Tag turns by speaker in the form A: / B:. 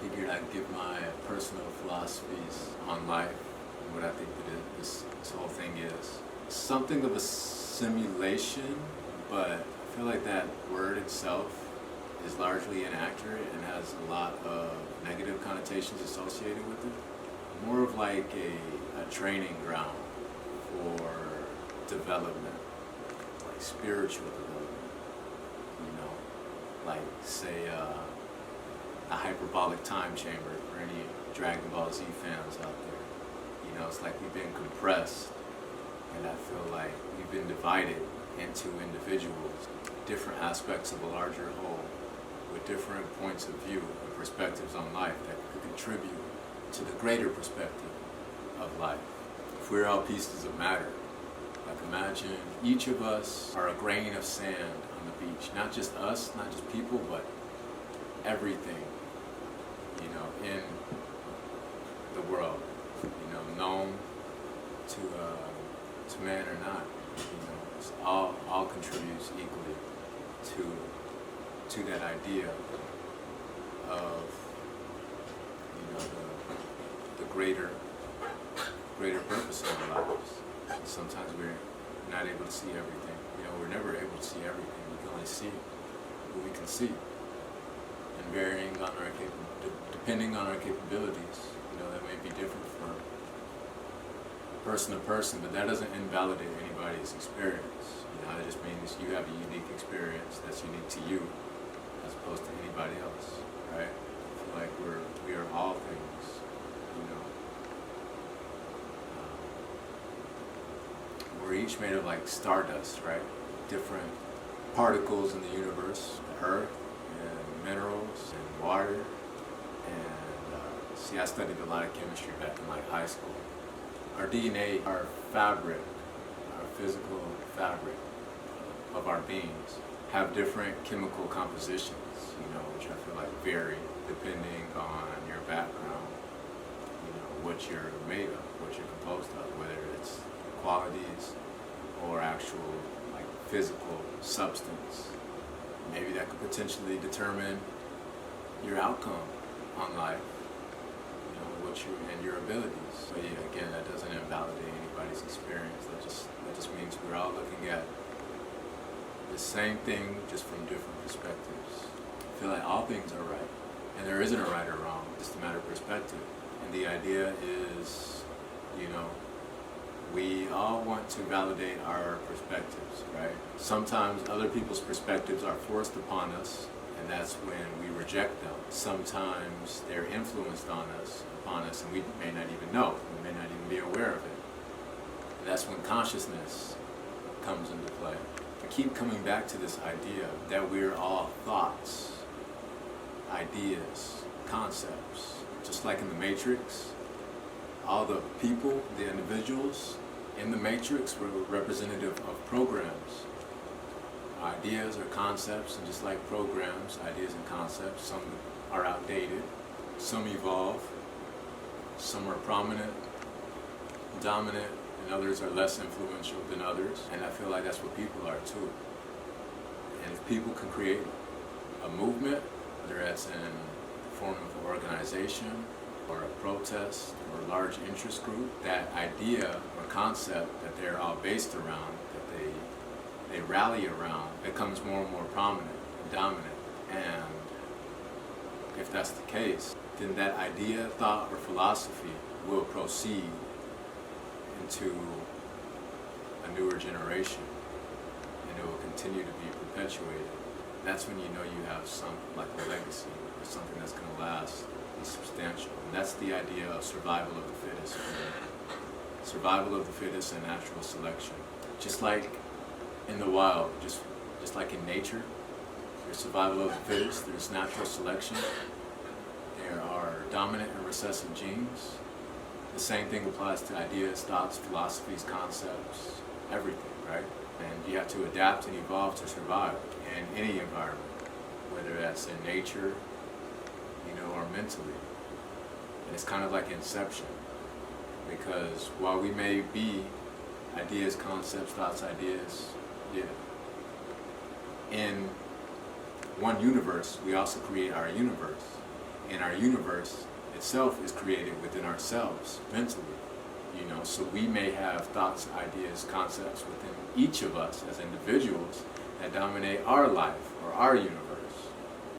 A: Figured I'd give my personal philosophies on life and what I think that this whole thing is. Something of a simulation, but I feel like that word itself is largely inaccurate and has a lot of negative connotations associated with it. More of like a training ground for development, like spiritual development, you know, like say a hyperbolic time chamber for any Dragon Ball Z fans out there. You know, it's like we've been compressed, and I feel like we've been divided into individuals, different aspects of a larger whole, with different points of view and perspectives on life that could contribute to the greater perspective of life. If we're all pieces of matter, like imagine each of us are a grain of sand on the beach. Not just us, not just people, but everything, you know, in the world, you know, known to man or not, you know, it's all contributes equally to that idea of, you know, the greater purpose of our lives. And sometimes we're not able to see everything. You know, we're never able to see everything. We can only see what we can see. And varying on our depending on our capabilities, you know, that may be different from person to person, but that doesn't invalidate anybody's experience. You know, it just means you have a unique experience that's unique to you, as opposed to anybody else, right? I feel like we are all things, you know. We're each made of like stardust, right? Different particles in the universe, the earth, and minerals, and water. And see, I studied a lot of chemistry back in like high school. Our DNA, our fabric, our physical fabric of our beings have different chemical compositions, you know, which I feel like vary depending on your background, you know, what you're made of, what you're composed of, whether it's qualities or actual like physical substance. Maybe that could potentially determine your outcome on life, you know, and your abilities. But yeah, again, that doesn't invalidate anybody's experience. That just means we're all looking at the same thing just from different perspectives. I feel like all things are right, and there isn't a right or wrong, it's a matter of perspective. And the idea is, you know, we all want to validate our perspectives, right? Sometimes other people's perspectives are forced upon us, and that's when we reject them. Sometimes they're influenced upon us, and we may not even know, we may not even be aware of it. And that's when consciousness comes into play. I keep coming back to this idea that we're all thoughts, ideas, concepts. Just like in the Matrix, all the people, the individuals in the Matrix were representative of programs. Ideas or concepts, and just like programs, ideas and concepts, some are outdated, some evolve, some are prominent, dominant, and others are less influential than others. And I feel like that's what people are too. And if people can create a movement, whether that's in the form of an organization or a protest or a large interest group, that idea or concept that they're all based around, that they rally around, becomes more and more prominent and dominant. And if that's the case, then that idea, thought, or philosophy will proceed into a newer generation, and it will continue to be perpetuated. That's when you know you have some, like a legacy, or something that's going to last, be substantial. And that's the idea of survival of the fittest. Survival of the fittest and natural selection. Just like in the wild, just like in nature, there's survival of the fittest, there's natural selection. There are dominant and recessive genes. The same thing applies to ideas, thoughts, philosophies, concepts, everything, right? And you have to adapt and evolve to survive in any environment, whether that's in nature, you know, or mentally. And it's kind of like Inception, because while we may be ideas, concepts, thoughts, ideas, yeah, in one universe, we also create our universe. and our universe itself is created within ourselves mentally. So we may have thoughts, ideas, concepts within each of us as individuals that dominate our life or our universe.